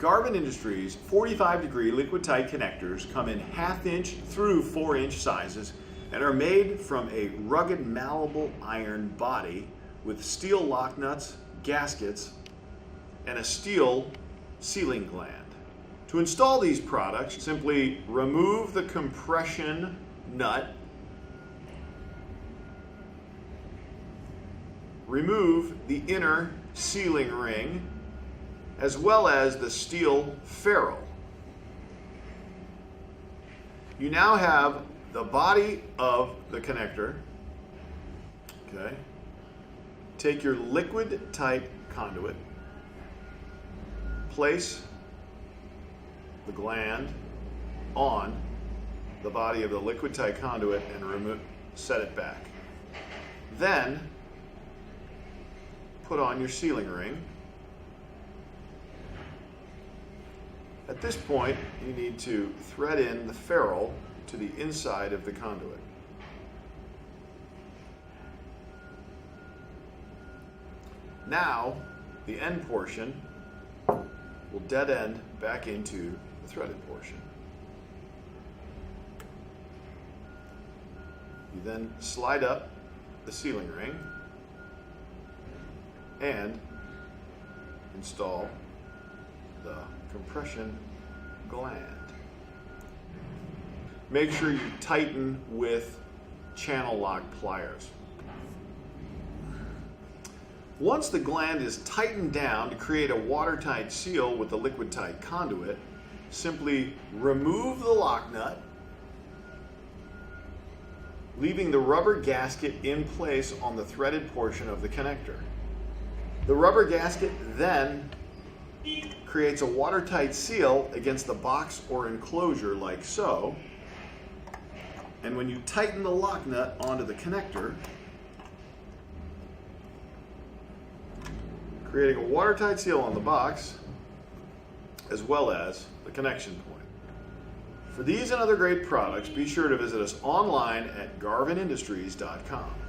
Garvin Industries 45-degree liquid-tight connectors come in 1/2 inch through 4 inch sizes and are made from a rugged malleable iron body with steel lock nuts, gaskets, and a steel sealing gland. To install these products, simply remove the compression nut, remove the inner sealing ring, as well as the steel ferrule. You now have the body of the connector. Okay. Take your liquid tight conduit, place the gland on the body of the liquid tight conduit and set it back. Then put on your sealing ring. At this point, you need to thread in the ferrule to the inside of the conduit. Now, the end portion will dead end back into the threaded portion. You then slide up the sealing ring and install the compression gland. Make sure you tighten with channel lock pliers. Once the gland is tightened down to create a watertight seal with the liquid tight conduit, simply remove the lock nut, leaving the rubber gasket in place on the threaded portion of the connector. The rubber gasket then creates a watertight seal against the box or enclosure like so. And when you tighten the lock nut onto the connector, creating a watertight seal on the box as well as the connection point. For these and other great products, be sure to visit us online at garvinindustries.com.